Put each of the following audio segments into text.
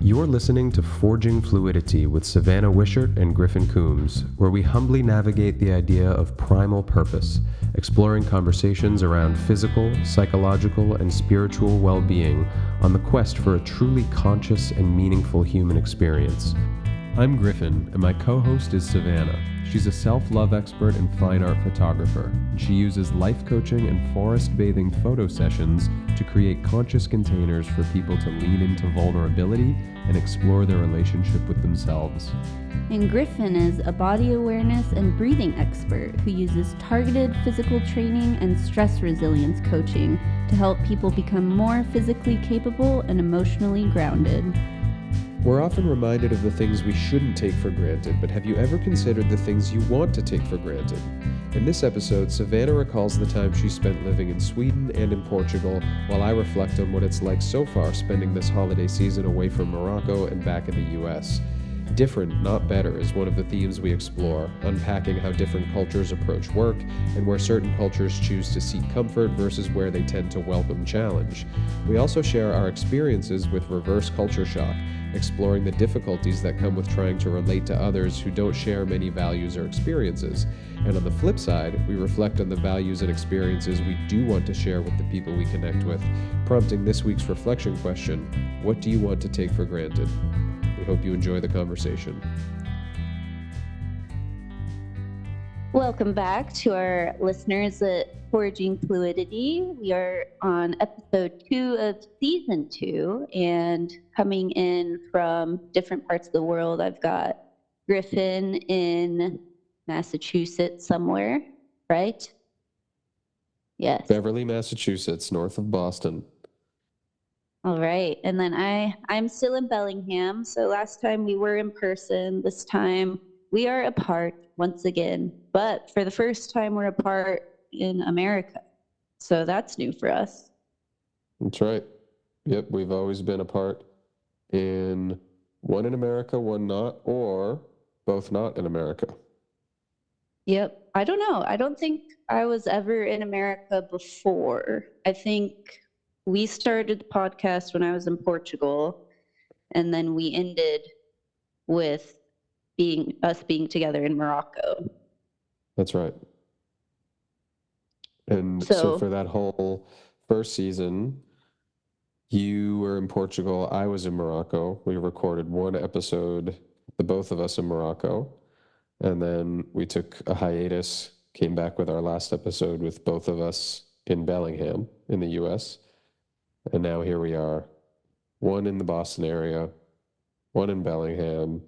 You're listening to Forging Fluidity with Savannah, Wishart, and Griffin Coombs, where we humbly navigate the idea of primal purpose, exploring conversations around physical, psychological, and spiritual well-being on the quest for a truly conscious and meaningful human experience. I'm Griffin, and my co-host is Savannah. She's a self-love expert and fine art photographer, and she uses life coaching and forest bathing photo sessions to create conscious containers for people to lean into vulnerability and explore their relationship with themselves. And Griffin is a body awareness and breathing expert who uses targeted physical training and stress resilience coaching to help people become more physically capable and emotionally grounded. We're often reminded of the things we shouldn't take for granted, but have you ever considered the things you want to take for granted? In this episode, Savannah recalls the time she spent living in Sweden and in Portugal, while I reflect on what it's like so far spending this holiday season away from Morocco and back in the US. Different, not better, is one of the themes we explore, unpacking how different cultures approach work and where certain cultures choose to seek comfort versus where they tend to welcome challenge. We also share our experiences with reverse culture shock, exploring the difficulties that come with trying to relate to others who don't share many values or experiences. And on the flip side, we reflect on the values and experiences we do want to share with the people we connect with, prompting this week's reflection question: what do you want to take for granted? We hope you enjoy the conversation. Welcome back to our listeners at Forging Fluidity. We are on episode 2 of season 2, and coming in from different parts of the world, I've got Griffin in Massachusetts somewhere, right? Yes. Beverly, Massachusetts, north of Boston. All right. And then I'm still in Bellingham. So last time we were in person, this time we are apart once again. But for the first time, we're apart in America. So that's new for us. That's right. Yep, we've always been apart in one in America, one not, or both not in America. Yep. I don't know. I don't think I was ever in America before. I think we started the podcast when I was in Portugal, and then we ended with us being together in Morocco. That's right. And so for that whole first season, you were in Portugal, I was in Morocco. We recorded one episode, the both of us in Morocco, and then we took a hiatus, came back with our last episode with both of us in Bellingham in the US. And now here we are, one in the Boston area, one in Bellingham,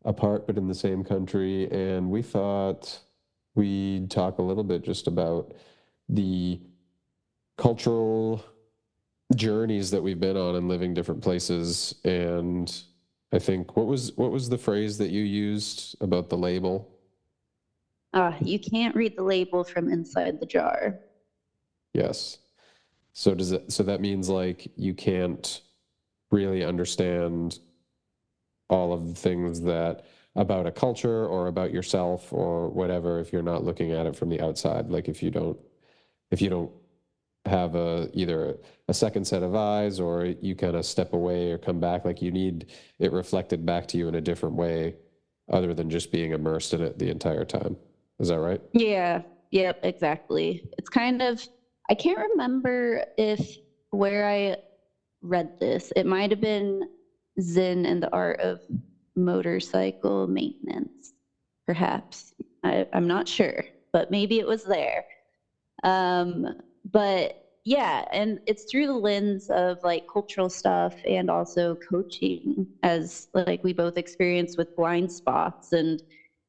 apart but in the same country. And we thought we'd talk a little bit just about the cultural journeys that we've been on and living different places. And I think, what was the phrase that you used about the label? You can't read the label from inside the jar. Yes. So that means like you can't really understand all of the things that about a culture or about yourself or whatever if you're not looking at it from the outside. Like if you don't have either a second set of eyes, or you kind of step away or come back, like you need it reflected back to you in a different way other than just being immersed in it the entire time. Is that right? Yeah. Yep, exactly. It's kind of, I can't remember where I read this. It might have been Zen and the Art of Motorcycle Maintenance, perhaps. I'm not sure, but maybe it was there. But yeah, and it's through the lens of like cultural stuff and also coaching, as like we both experienced with blind spots. And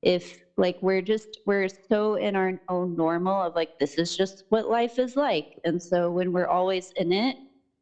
if like we're so in our own normal of like, this is just what life is like. And so when we're always in it,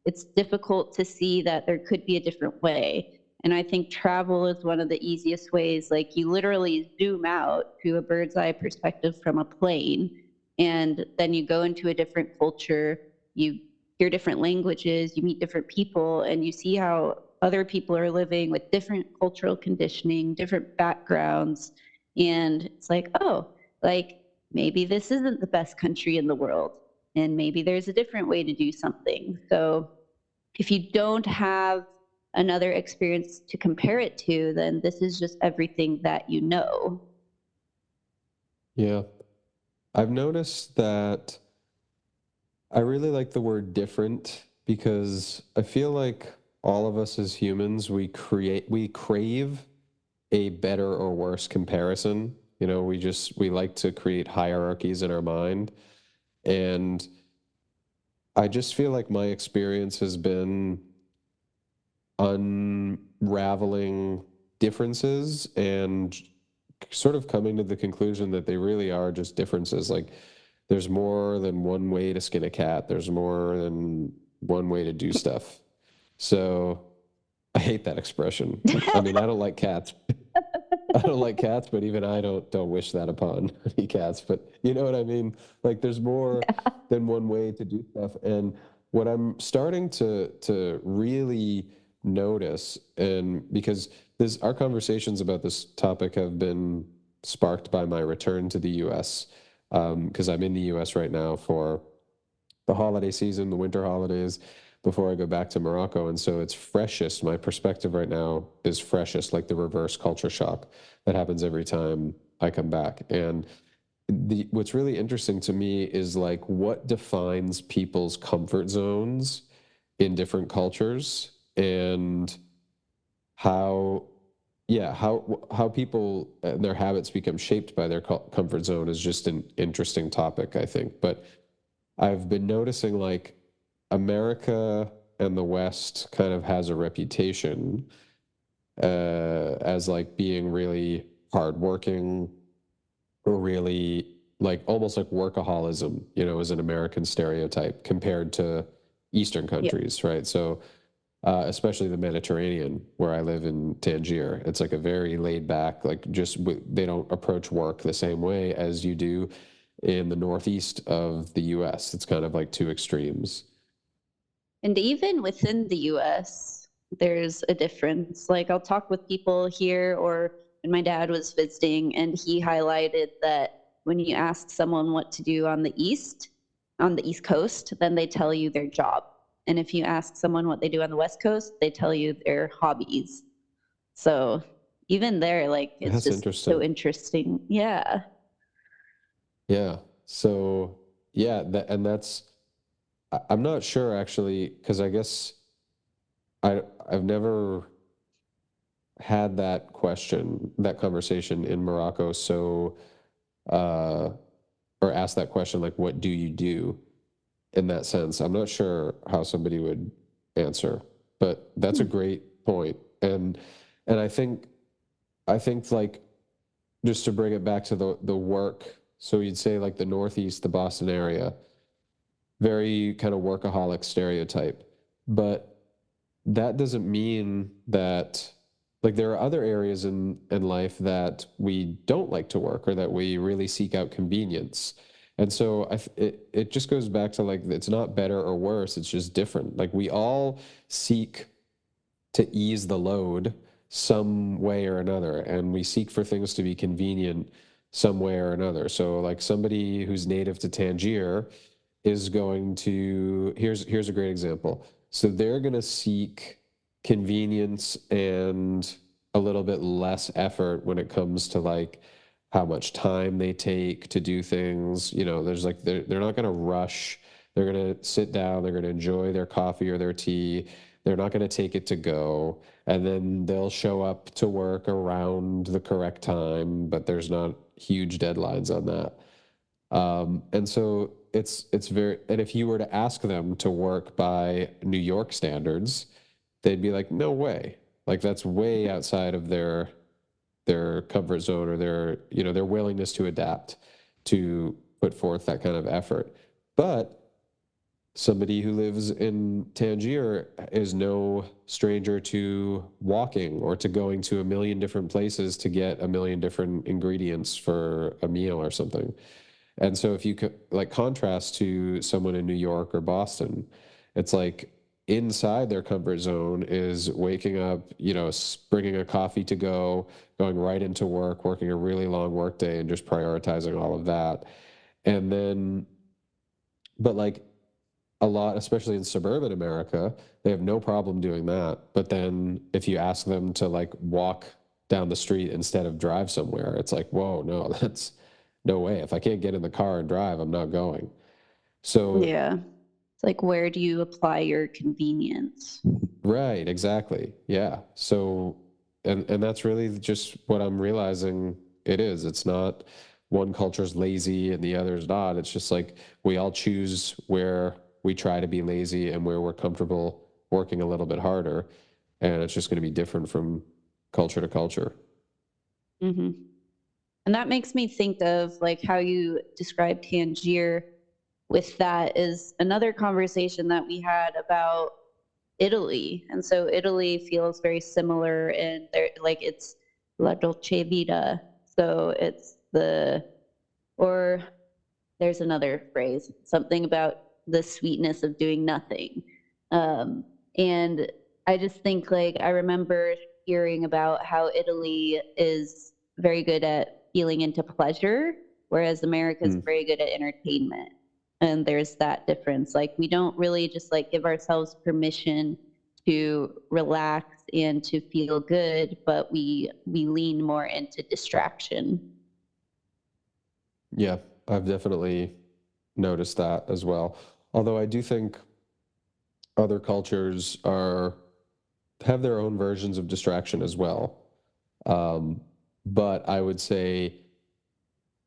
it's difficult to see that there could be a different way. And I think travel is one of the easiest ways. Like you literally zoom out to a bird's eye perspective from a plane, and then you go into a different culture, you hear different languages, you meet different people, and you see how other people are living with different cultural conditioning, different backgrounds. And it's like, oh, like maybe this isn't the best country in the world, and maybe there's a different way to do something. So if you don't have another experience to compare it to, then this is just everything that you know. Yeah. I've noticed that I really like the word different because I feel like all of us as humans, we crave a better or worse comparison. You know, we like to create hierarchies in our mind. And I just feel like my experience has been unraveling differences and sort of coming to the conclusion that they really are just differences. Like there's more than one way to skin a cat. There's more than one way to do stuff. So I hate that expression. I mean, I don't like cats. I don't like cats, but even I don't wish that upon any cats. But you know what I mean? Like there's more than one way to do stuff. And what I'm starting to really notice, and because this our conversations about this topic have been sparked by my return to the US, because I'm in the US right now for the holiday season, the winter holidays, before I go back to Morocco. And so it's freshest. My perspective right now is freshest, like the reverse culture shock that happens every time I come back. And what's really interesting to me is like what defines people's comfort zones in different cultures and how how people and their habits become shaped by their comfort zone is just an interesting topic, I think. But I've been noticing like America and the West kind of has a reputation as like being really hardworking or really like almost like workaholism, you know, is an American stereotype compared to Eastern Yeah. countries, right? So, especially the Mediterranean, where I live in Tangier, it's like a very laid back, like they don't approach work the same way as you do in the northeast of the US. It's kind of like two extremes. And even within the US, there's a difference. Like I'll talk with people here, or when my dad was visiting, and he highlighted that when you ask someone what to do on the East Coast, then they tell you their job. And if you ask someone what they do on the West Coast, they tell you their hobbies. So even there, like it's That's just so interesting. interesting. Yeah. Yeah. So, yeah, I'm not sure actually, because I guess I've never had that conversation in Morocco. So, uh, or asked that question, like, what do you do in that sense? I'm not sure how somebody would answer, but that's a Hmm. great point. And I think like just to bring it back to the work. So you'd say like the Northeast, the Boston area, very kind of workaholic stereotype. But that doesn't mean that like there are other areas in life that we don't like to work or that we really seek out convenience. And so it just goes back to like it's not better or worse, it's just different. Like we all seek to ease the load some way or another, and we seek for things to be convenient some way or another. So like somebody who's native to Tangier is going to here's a great example. So they're going to seek convenience and a little bit less effort when it comes to like how much time they take to do things. You know, there's like they're not going to rush. They're going to sit down, they're going to enjoy their coffee or their tea. They're not going to take it to go, and then they'll show up to work around the correct time, but there's not huge deadlines on that. And so it's very, and if you were to ask them to work by New York standards, they'd be like, no way. Like that's way outside of their comfort zone or their willingness to adapt to put forth that kind of effort. But somebody who lives in Tangier is no stranger to walking or to going to a million different places to get a million different ingredients for a meal or something. And so if you could like contrast to someone in New York or Boston, it's like inside their comfort zone is waking up, bringing a coffee to go, going right into work, working a really long work day and just prioritizing all of that. And then, but like a lot, especially in suburban America, they have no problem doing that. But then if you ask them to like walk down the street instead of drive somewhere, it's like, whoa, no, that's no way. If I can't get in the car and drive, I'm not going. So, Yeah. It's like, where do you apply your convenience? right, exactly. Yeah. So, and that's really just what I'm realizing it is. It's not one culture's lazy and the other's not. It's just like we all choose where we try to be lazy and where we're comfortable working a little bit harder. And it's just going to be different from culture to culture. Hmm. And that makes me think of like how you described Tangier with that is another conversation that we had about Italy. And so Italy feels very similar in there, like it's La Dolce Vita. So it's or there's another phrase, something about the sweetness of doing nothing. And I just think like I remember hearing about how Italy is very good at feeling into pleasure, whereas America is Mm. very good at entertainment. And there's that difference. Like we don't really just like give ourselves permission to relax and to feel good, but we lean more into distraction. Yeah, I've definitely noticed that as well. Although I do think other cultures are have their own versions of distraction as well. Um, but I would say,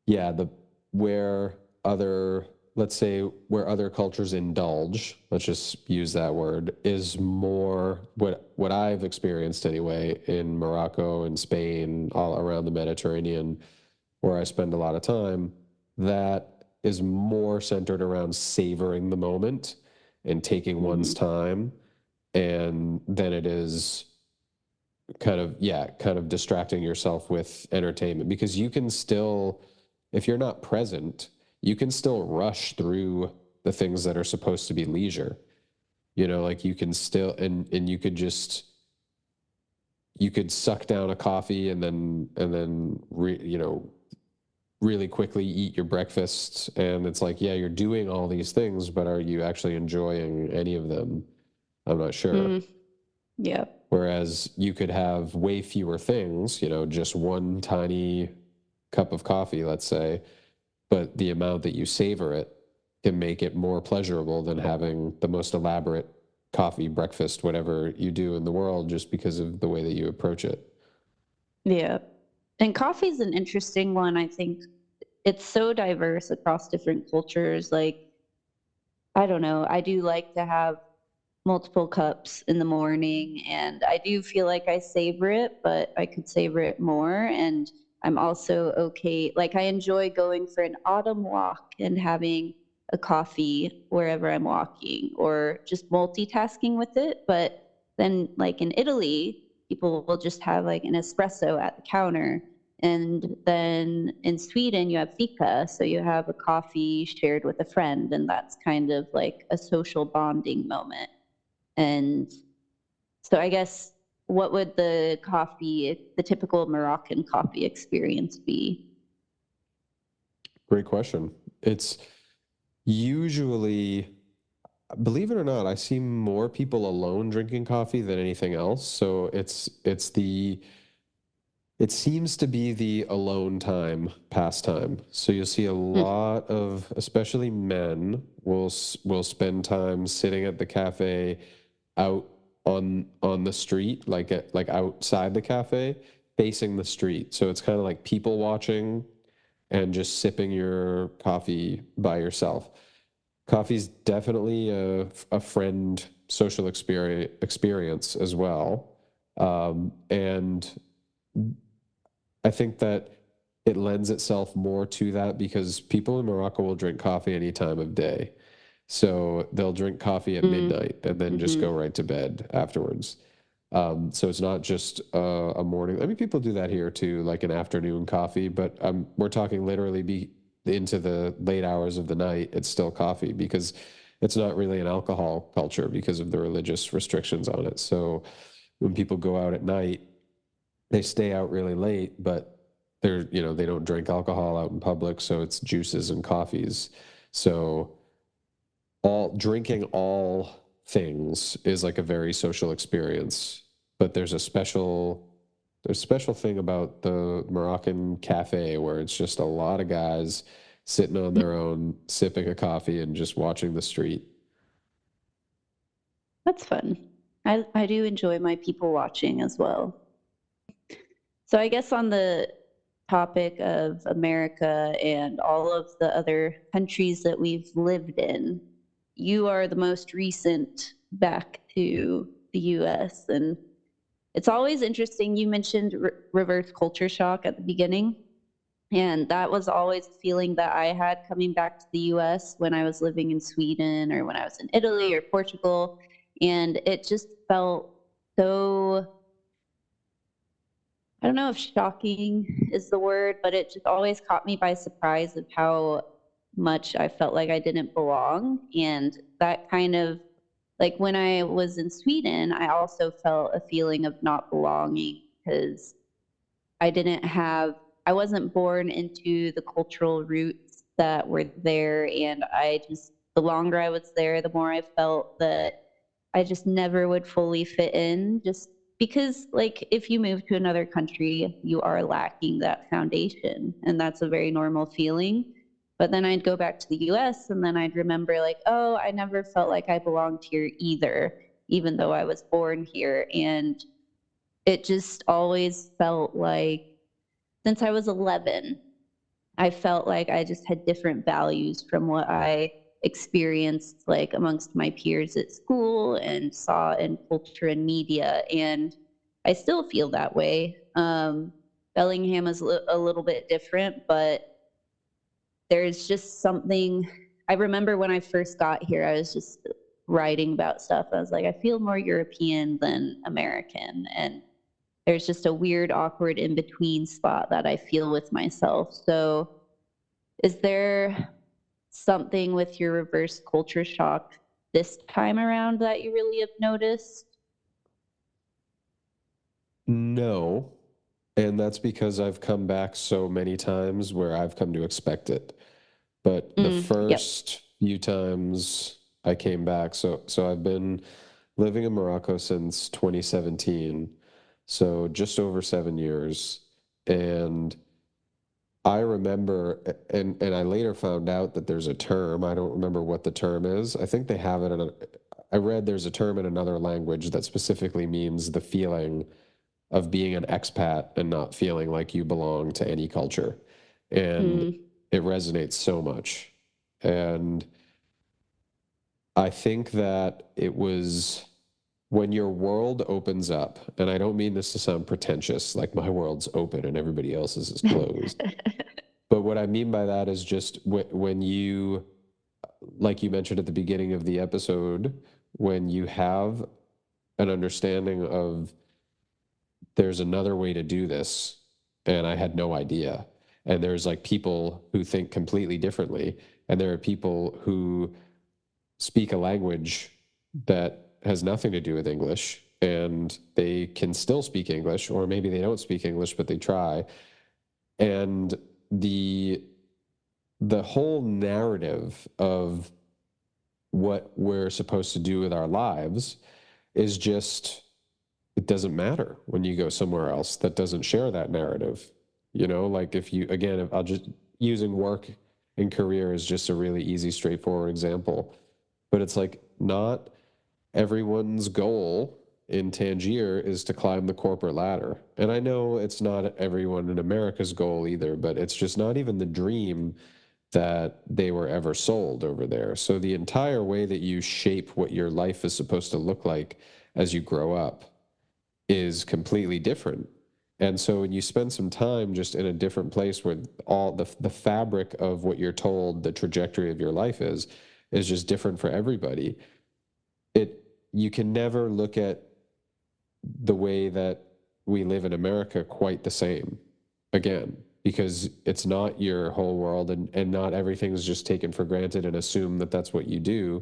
yeah, the where other, let's say where other cultures indulge, let's just use that word, is more what I've experienced anyway in Morocco and Spain, all around the Mediterranean, where I spend a lot of time, that is more centered around savoring the moment and taking one's Hmm. time, and then it is kind of, yeah, kind of distracting yourself with entertainment, because you can still, if you're not present, you can still rush through the things that are supposed to be leisure. Like you can still, and you could just, you could suck down a coffee and then really quickly eat your breakfast, and it's like, yeah, you're doing all these things, but are you actually enjoying any of them? I'm not sure. Mm, yeah. Whereas you could have way fewer things, just one tiny cup of coffee, let's say, but the amount that you savor it can make it more pleasurable than having the most elaborate coffee, breakfast, whatever you do in the world, just because of the way that you approach it. Yeah. And coffee is an interesting one. I think it's so diverse across different cultures. Like, I don't know. I do like to have multiple cups in the morning, and I do feel like I savor it, but I could savor it more. And I'm also okay. Like, I enjoy going for an autumn walk and having a coffee wherever I'm walking, or just multitasking with it. But then, like in Italy, people will just have like an espresso at the counter. And then in Sweden, you have fika. So you have a coffee shared with a friend, and that's kind of like a social bonding moment. And so I guess what would the typical Moroccan coffee experience be? Great question. It's usually, believe it or not, I see more people alone drinking coffee than anything else. So it seems to be the alone time pastime. So you'll see a Hmm. lot of, especially men, will spend time sitting at the cafe, out on the street, like outside the cafe, facing the street. So it's kind of like people watching and just sipping your coffee by yourself. Coffee's definitely a friend social experience as well. And I think that it lends itself more to that because people in Morocco will drink coffee any time of day. So they'll drink coffee at Mm. midnight and then just go Hmm. right to bed afterwards. So it's not just a morning. I mean, people do that here too, like an afternoon coffee, but we're talking literally be into the late hours of the night. It's still coffee because it's not really an alcohol culture because of the religious restrictions on it. So when people go out at night, they stay out really late, but they don't drink alcohol out in public, so it's juices and coffees. So drinking all things is like a very social experience, but there's a special thing about the Moroccan cafe where it's just a lot of guys sitting on their own, sipping a coffee and just watching the street. That's fun. I do enjoy my people watching as well. So I guess on the topic of America and all of the other countries that we've lived in, you are the most recent back to the US. And it's always interesting. You mentioned reverse culture shock at the beginning. And that was always a feeling that I had coming back to the US when I was living in Sweden or when I was in Italy or Portugal. And it just felt so, I don't know if shocking is the word, but it just always caught me by surprise of how much I felt like I didn't belong. And that kind of, like when I was in Sweden, I also felt a feeling of not belonging because I wasn't born into the cultural roots that were there. And the longer I was there, the more I felt that I just never would fully fit in, just because, like, if you move to another country, you are lacking that foundation. And that's a very normal feeling. But then I'd go back to the US and then I'd remember, like, oh, I never felt like I belonged here either, even though I was born here. And it just always felt like, since I was 11, I felt like I just had different values from what I experienced like amongst my peers at school and saw in culture and media. And I still feel that way. Bellingham is a little bit different, but there's just something. I remember when I first got here, I was just writing about stuff. I was like, I feel more European than American. And there's just a weird, awkward in between spot that I feel with myself. So, is there something with your reverse culture shock this time around that you really have noticed? No. And that's because I've come back so many times where I've come to expect it. But the Yep. first few times I came back, so I've been living in Morocco since 2017, so just over 7 years. And I remember, and I later found out that there's a term. I don't remember what the term is. I think they have it I read there's a term in another language that specifically means the feeling of being an expat and not feeling like you belong to any culture. And Mm. it resonates so much. And I think that it was when your world opens up, and I don't mean this to sound pretentious, like my world's open and everybody else's is closed. But what I mean by that is just when you, like you mentioned at the beginning of the episode, when you have an understanding of there's another way to do this, and I had no idea. And there's like people who think completely differently, and there are people who speak a language that has nothing to do with English, and they can still speak English, or maybe they don't speak English, but they try. And the whole narrative of what we're supposed to do with our lives is just, it doesn't matter when you go somewhere else that doesn't share that narrative. You know, like if you, again, if I'll just, using work and career is just a really easy, straightforward example. But it's like not everyone's goal in Tangier is to climb the corporate ladder. And I know it's not everyone in America's goal either, but it's just not even the dream that they were ever sold over there. So the entire way that you shape what your life is supposed to look like as you grow up is completely different. And so when you spend some time just in a different place where all the fabric of what you're told the trajectory of your life is just different for everybody, it you can never look at the way that we live in America quite the same again, because it's not your whole world, and not everything is just taken for granted and assume that that's what you do,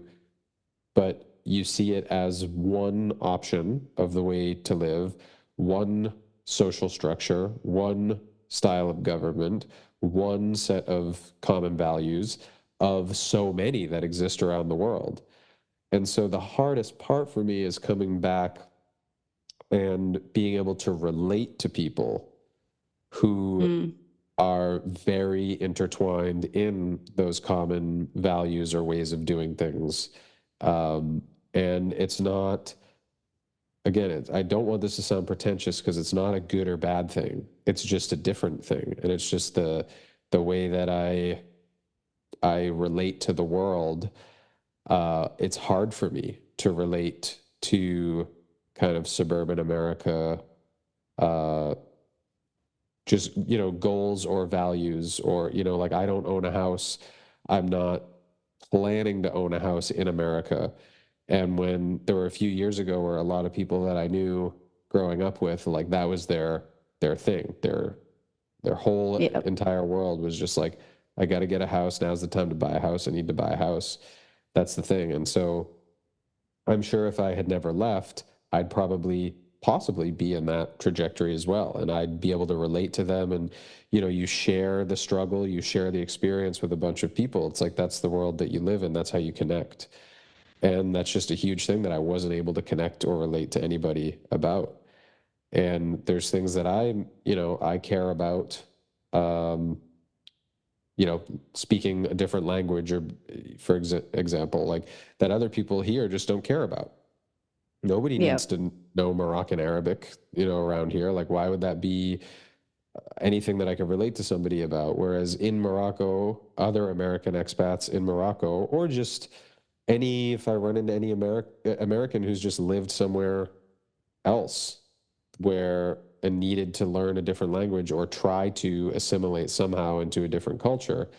but you see it as one option of the way to live, one social structure, one style of government, one set of common values, of so many that exist around the world. And so the hardest part for me is coming back and being able to relate to people who Mm. are very intertwined in those common values or ways of doing things. And it's not, again, I don't want this to sound pretentious because it's not a good or bad thing. It's just a different thing. And it's just the way that I relate to the world. It's hard for me to relate to kind of suburban America, uh, just, goals or values, or, like, I don't own a house. I'm not planning to own a house in America. And when there were a few years ago where a lot of people that I knew growing up with, like, that was their thing, their whole Yep. entire world was just like, I got to get a house. Now's the time to buy a house. I need to buy a house. That's the thing. And so I'm sure if I had never left, I'd probably possibly be in that trajectory as well. And I'd be able to relate to them. And, you share the struggle, you share the experience with a bunch of people. It's like, that's the world that you live in. That's how you connect. And that's just a huge thing that I wasn't able to connect or relate to anybody about. And there's things that I care about, um, speaking a different language, or for example, like, that other people here just don't care about. Nobody needs Yep. to know Moroccan Arabic, around here. Like, why would that be anything that I could relate to somebody about? Whereas in Morocco, other American expats in Morocco, or just if I run into any American who's just lived somewhere else where and needed to learn a different language or try to assimilate somehow into a different culture,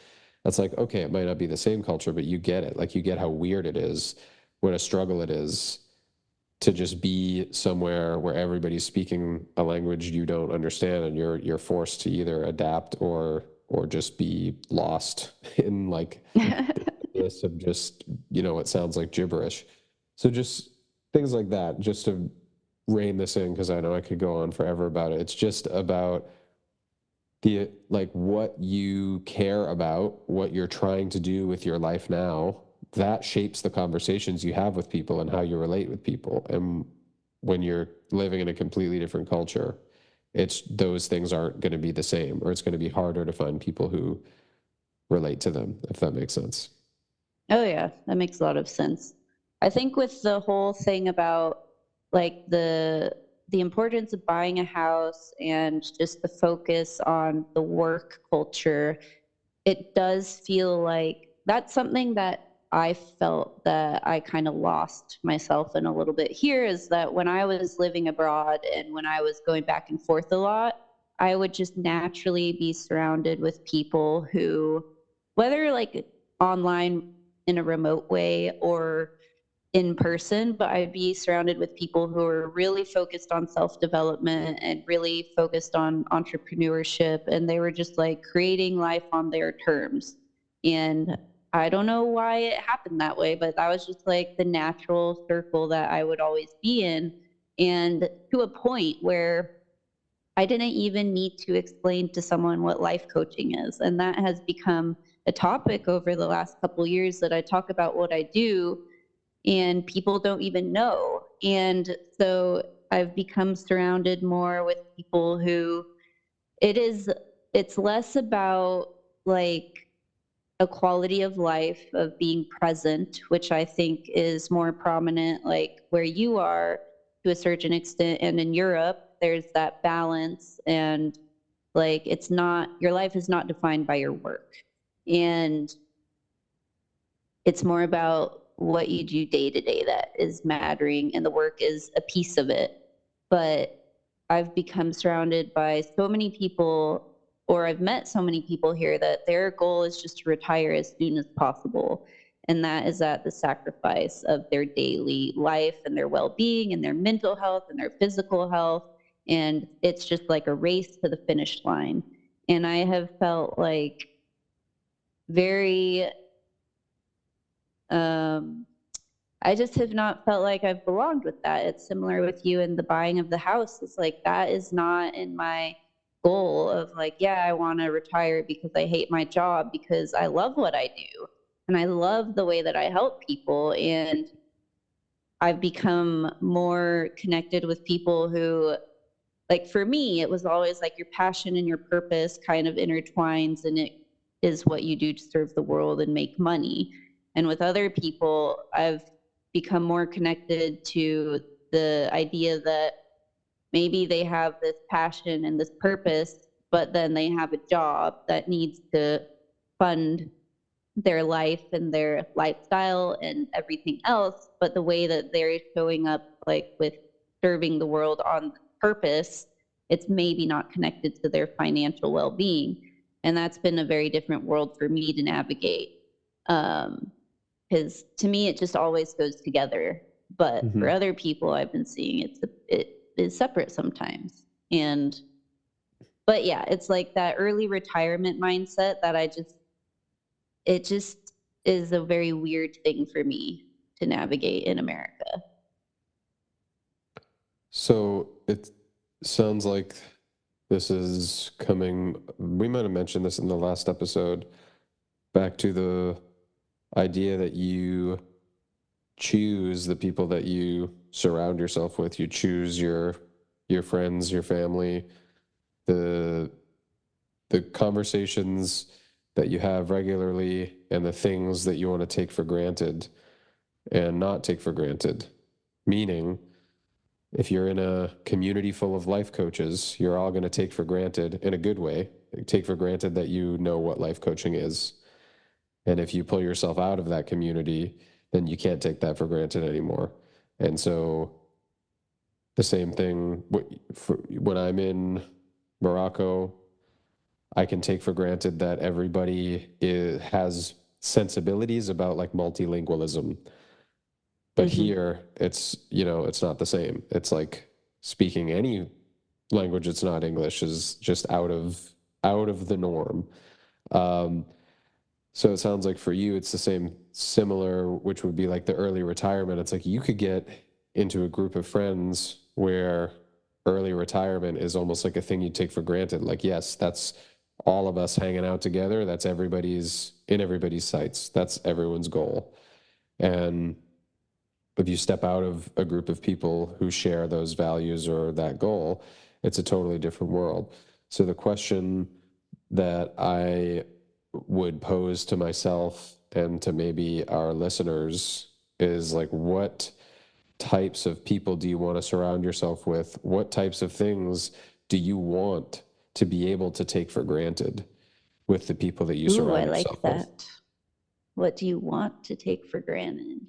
that's like, okay, it might not be the same culture, but you get it. Like, you get how weird it is, what a struggle it is to just be somewhere where everybody's speaking a language you don't understand, and you're forced to either adapt or just be lost in, like, this of just, it sounds like gibberish. So just things like that, just to rein this in, because I know I could go on forever about it. It's just about like, what you care about, what you're trying to do with your life now, that shapes the conversations you have with people and how you relate with people. And when you're living in a completely different culture, those things aren't going to be the same, or it's going to be harder to find people who relate to them, if that makes sense. Oh yeah, that makes a lot of sense. I think with the whole thing about like the importance of buying a house and just the focus on the work culture, it does feel like that's something that I felt that I kind of lost myself in a little bit here, is that when I was living abroad and when I was going back and forth a lot, I would just naturally be surrounded with people who, whether like online in a remote way or in person, but I'd be surrounded with people who are really focused on self-development and really focused on entrepreneurship. And they were just like creating life on their terms. And I don't know why it happened that way, but that was just like the natural circle that I would always be in. And to a point where I didn't even need to explain to someone what life coaching is. And that has become a topic over the last couple of years that I talk about what I do, and people don't even know. And so I've become surrounded more with people who it is, it's less about like a quality of life of being present, which I think is more prominent, like where you are to a certain extent. And in Europe, there's that balance. And like, it's not, your life is not defined by your work. And it's more about what you do day to day that is mattering, and the work is a piece of it. But I've become surrounded by so many people, or I've met so many people here, that their goal is just to retire as soon as possible. And that is at the sacrifice of their daily life and their well-being and their mental health and their physical health. And it's just like a race to the finish line. And I have felt like very um, I just have not felt like I've belonged with that. It's similar with you in the buying of the house. It's like that is not in my goal of like, yeah, I want to retire because I hate my job, because I love what I do. and I love the way that I help people, and I've become more connected with people who, like, for me, it was always like your passion and your purpose kind of intertwines, and it is what you do to serve the world and make money. And with other people, I've become more connected to the idea that maybe they have this passion and this purpose, but then they have a job that needs to fund their life and their lifestyle and everything else. But the way that they're showing up, like with serving the world on purpose, it's maybe not connected to their financial well-being. And that's been a very different world for me to navigate. Because to me, it just always goes together. But for other people, I've been seeing it is separate sometimes. But yeah, it's like that early retirement mindset that it just is a very weird thing for me to navigate in America. So it sounds like this is coming, we might have mentioned this in the last episode, back to the idea that you choose the people that you surround yourself with. You choose your friends, your family, the conversations that you have regularly, and the things that you want to take for granted and not take for granted. Meaning, if you're in a community full of life coaches, you're all going to take for granted, in a good way, take for granted that you know what life coaching is. And if you pull yourself out of that community, then you can't take that for granted anymore. And so the same thing, when I'm in Morocco, I can take for granted that everybody has sensibilities about like multilingualism. But here, it's, it's not the same. It's like speaking any language that's not English is just out of the norm. So it sounds like for you, it's the similar, which would be like the early retirement. It's like you could get into a group of friends where early retirement is almost like a thing you take for granted. Like, yes, that's all of us hanging out together. That's in everybody's sights. That's everyone's goal. And if you step out of a group of people who share those values or that goal, it's a totally different world. So the question that I would pose to myself and to maybe our listeners is like, what types of people do you want to surround yourself with? What types of things do you want to be able to take for granted with the people that you surround yourself with? I like that. What do you want to take for granted?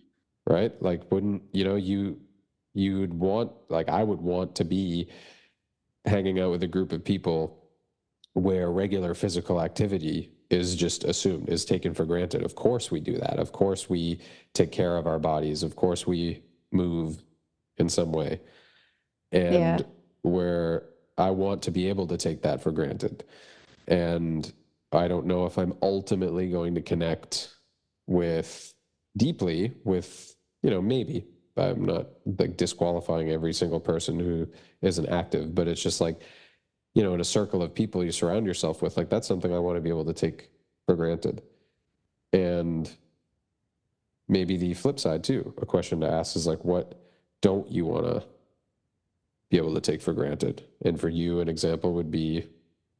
Right? Like, wouldn't, you'd want, like, I would want to be hanging out with a group of people where regular physical activity is just assumed, is taken for granted. Of course we do that. Of course we take care of our bodies. Of course we move in some way. And where I want to be able to take that for granted. And I don't know if I'm ultimately going to connect deeply with, maybe. I'm not like disqualifying every single person who isn't active, but it's just like, in a circle of people you surround yourself with, like, that's something I want to be able to take for granted. And maybe the flip side too, a question to ask is like, what don't you want to be able to take for granted? And for you, an example would be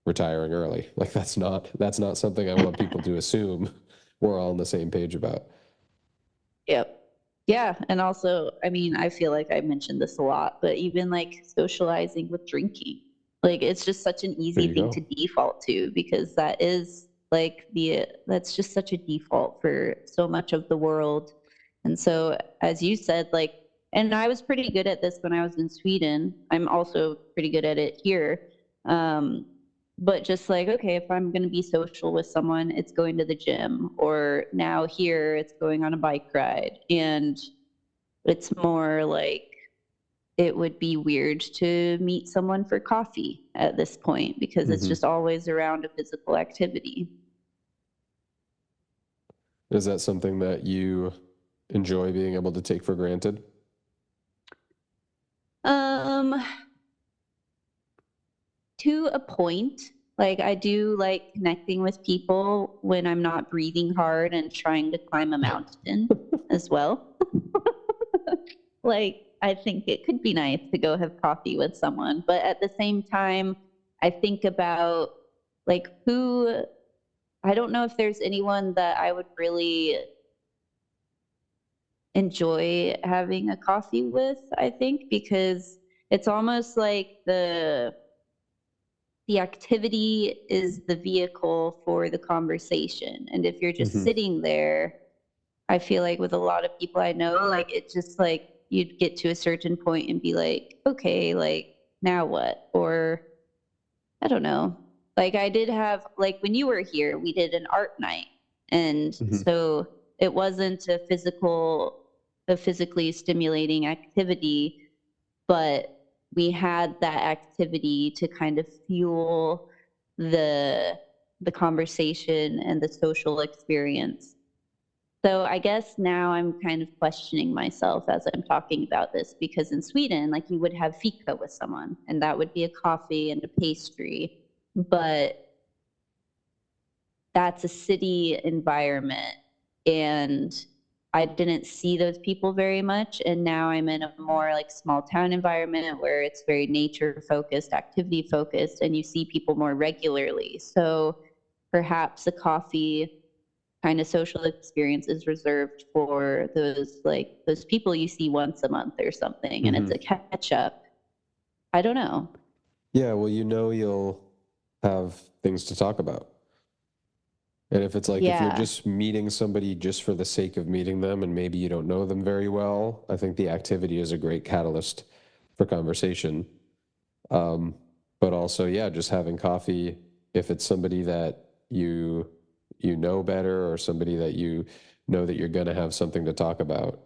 retiring early. Like, that's not something I want people to assume we're all on the same page about. Yep. Yeah. And also, I mean, I feel like I mentioned this a lot, but even like socializing with drinking, like, it's just such an easy thing to default to, because that is like that's just such a default for so much of the world. And so, as you said, like, and I was pretty good at this when I was in Sweden. I'm also pretty good at it here. But just like, okay, if I'm going to be social with someone, it's going to the gym, or now here it's going on a bike ride. And it's more like, it would be weird to meet someone for coffee at this point, because it's just always around a physical activity. Is that something that you enjoy being able to take for granted? To a point. Like I do like connecting with people when I'm not breathing hard and trying to climb a mountain as well. Like I think it could be nice to go have coffee with someone, but at the same time, I think about like who I don't know if there's anyone that I would really enjoy having a coffee with, I think, because it's almost like the activity is the vehicle for the conversation. And if you're just Mm-hmm. sitting there, I feel like with a lot of people I know, like it's just like you'd get to a certain point and be like, okay, like now what? Or I don't know. Like I did have like when you were here, we did an art night. And Mm-hmm. so it wasn't a physically stimulating activity, but we had that activity to kind of fuel the the conversation and the social experience. So I guess now I'm kind of questioning myself as I'm talking about this because in Sweden, like you would have fika with someone and that would be a coffee and a pastry, but that's a city environment and I didn't see those people very much. And now I'm in a more like small town environment where it's very nature focused, activity focused, and you see people more regularly. So perhaps a coffee kind of social experience is reserved for those people you see once a month or something, and it's Mm-hmm. a catch up. I don't know. Yeah, well, you'll have things to talk about. And if it's like if you're Yeah. just meeting somebody just for the sake of meeting them and maybe you don't know them very well, I think the activity is a great catalyst for conversation. Um, but also, yeah, just having coffee, if it's somebody that you know better or somebody that you know that you're going to have something to talk about,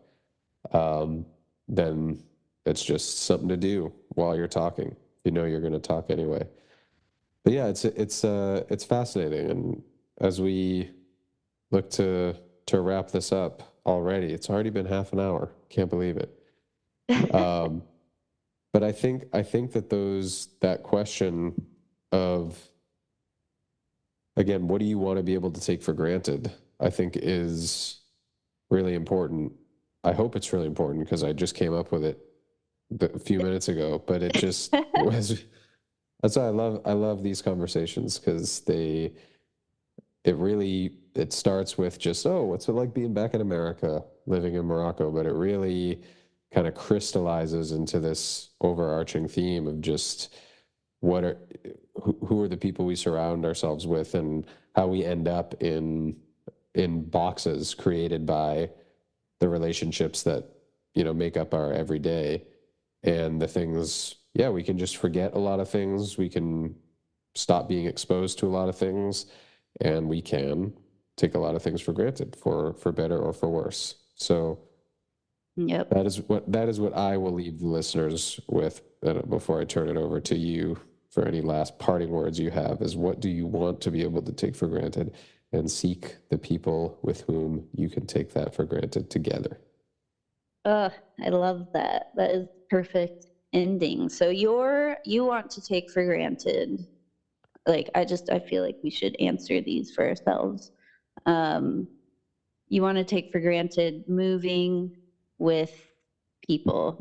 um, then it's just something to do while you're talking. You know you're going to talk anyway. But yeah, it's fascinating, and as we look to wrap this up already, it's already been half an hour. Can't believe it. Um, but I think that that question of again, what do you want to be able to take for granted? I think is really important. I hope it's really important because I just came up with it a few minutes ago, but it just was. That's why I love these conversations because it starts with just, oh, what's it like being back in America, living in Morocco, but it really kind of crystallizes into this overarching theme of just what are who are the people we surround ourselves with and how we end up in boxes created by the relationships that make up our everyday and the things. Yeah, we can just forget a lot of things, we can stop being exposed to a lot of things, and we can take a lot of things for granted, for better or for worse. So Yep. that is what I will leave the listeners with before I turn it over to you for any last parting words you have, is what do you want to be able to take for granted, and seek the people with whom you can take that for granted together. I love that. That is perfect ending. So you want to take for granted. Like I feel like we should answer these for ourselves. Um, you want to take for granted moving with people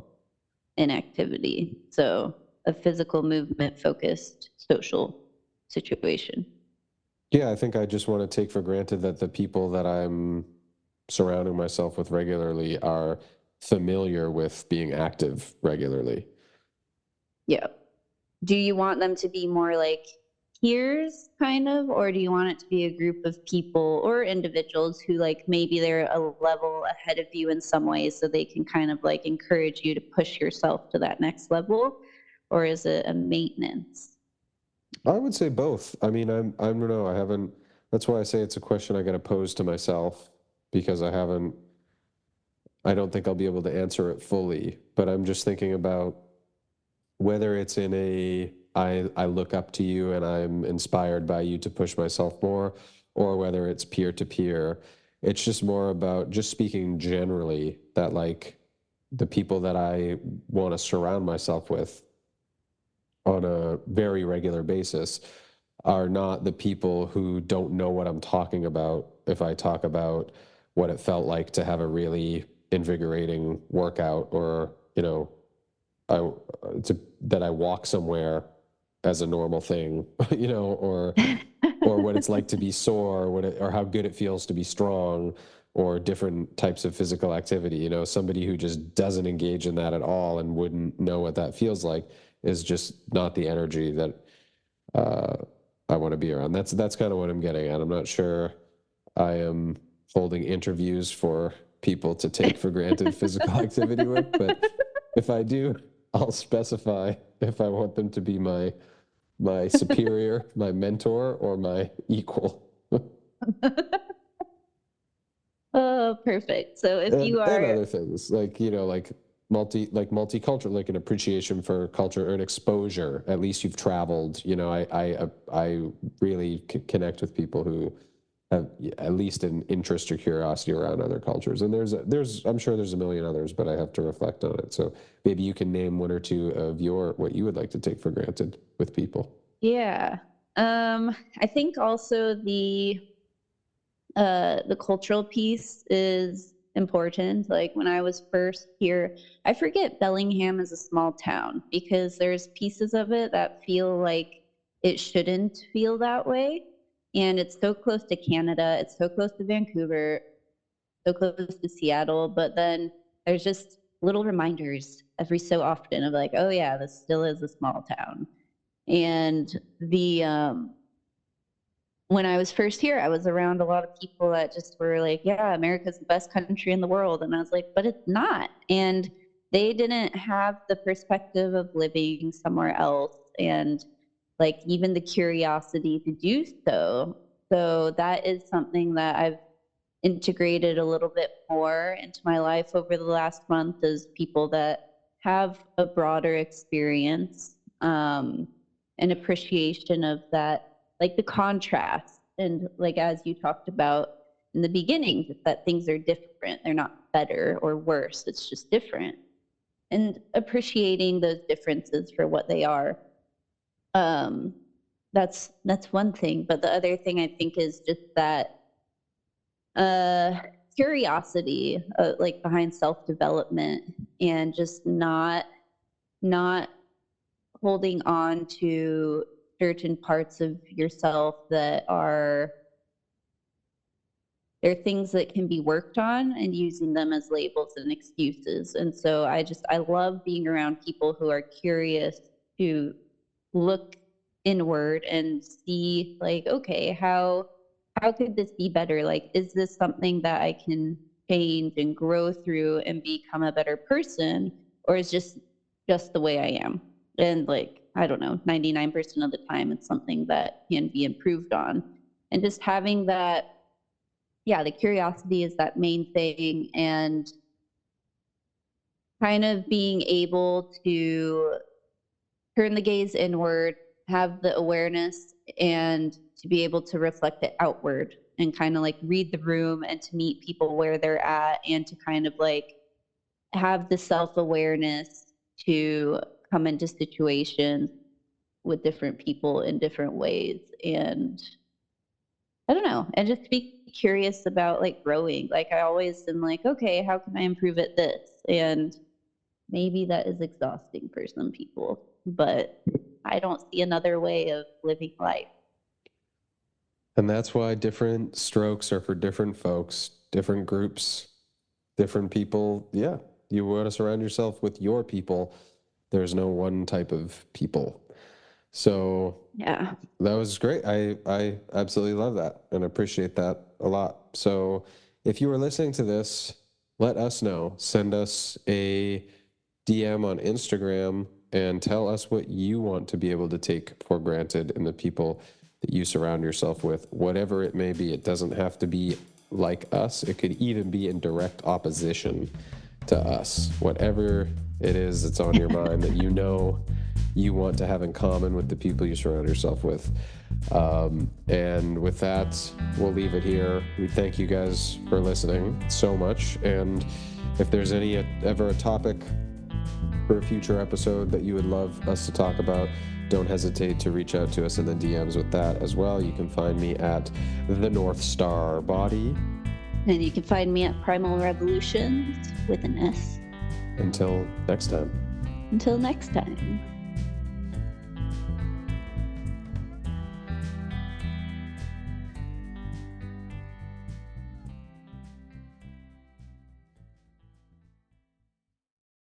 in activity. So a physical movement focused social situation. Yeah, I think I just want to take for granted that the people that I'm surrounding myself with regularly are familiar with being active regularly. Yeah. Do you want them to be more like peers kind of, or do you want it to be a group of people or individuals who like maybe they're a level ahead of you in some ways so they can kind of like encourage you to push yourself to that next level? Or is it a maintenance? I would say both. I mean, I don't know. I haven't. That's why I say it's a question I got to pose to myself because I haven't. I don't think I'll be able to answer it fully. But I'm just thinking about whether it's in I look up to you and I'm inspired by you to push myself more, or whether it's peer to peer. It's just more about just speaking generally that like the people that I want to surround myself with on a very regular basis are not the people who don't know what I'm talking about if I talk about what it felt like to have a really invigorating workout, or, you know, that I walk somewhere as a normal thing, you know, or what it's like to be sore, or how good it feels to be strong, or different types of physical activity. You know, somebody who just doesn't engage in that at all and wouldn't know what that feels like is just not the energy that I want to be around. That's kind of what I'm getting at. I'm not sure I am holding interviews for people to take for granted physical activity with, but if I do, I'll specify if I want them to be my superior, my mentor, or my equal. Oh, perfect. So if you And are, other things like, you know, like multicultural, like an appreciation for culture or an exposure. At least you've traveled. You know, I really connect with people who have at least an interest or curiosity around other cultures. And there's I'm sure there's a million others, but I have to reflect on it. So maybe you can name one or two of what you would like to take for granted with people. yeah. I think also the cultural piece is important. Like when I was first here, I forget Bellingham is a small town because there's pieces of it that feel like it shouldn't feel that way. And it's so close to Canada, it's so close to Vancouver, so close to Seattle, but then there's just little reminders every so often of like, oh yeah, this still is a small town. And the when I was first here, I was around a lot of people that just were like, yeah, America's the best country in the world. And I was like, but it's not. And they didn't have the perspective of living somewhere else and like even the curiosity to do so. So that is something that I've integrated a little bit more into my life over the last month, is people that have a broader experience, an appreciation of that, like the contrast. And like, as you talked about in the beginning, that things are different. They're not better or worse. It's just different. And appreciating those differences for what they are. Um, that's one thing. But the other thing I think is just that uh, curiosity, like behind self-development, and just not holding on to certain parts of yourself that are, they're things that can be worked on, and using them as labels and excuses. And so I love being around people who are curious to look inward and see like, okay, how could this be better? Like, is this something that I can change and grow through and become a better person, or is just the way I am? And like, I don't know, 99% of the time it's something that can be improved on. And just having that, yeah, the curiosity is that main thing, and kind of being able to turn the gaze inward, have the awareness, and to be able to reflect it outward and kind of like read the room and to meet people where they're at, and to kind of like have the self-awareness to come into situations with different people in different ways. And I don't know, and just be curious about like growing. Like I always am like, okay, how can I improve at this? And maybe that is exhausting for some people, but I don't see another way of living life. And that's why different strokes are for different folks, different groups, different people. Yeah, you want to surround yourself with your people. There's no one type of people. So Yeah. that was great. I absolutely love that and appreciate that a lot. So if you were listening to this, let us know. Send us a DM on Instagram and tell us what you want to be able to take for granted in the people that you surround yourself with, whatever it may be. It doesn't have to be like us. It could even be in direct opposition to us. Whatever it is that's on your mind that you know you want to have in common with the people you surround yourself with. And with that, we'll leave it here. We thank you guys for listening so much. And if there's ever a topic for a future episode that you would love us to talk about, don't hesitate to reach out to us in the DMs with that as well. You can find me at the North Star Body. And you can find me at Primal Revolutions with an S. Until next time. Until next time.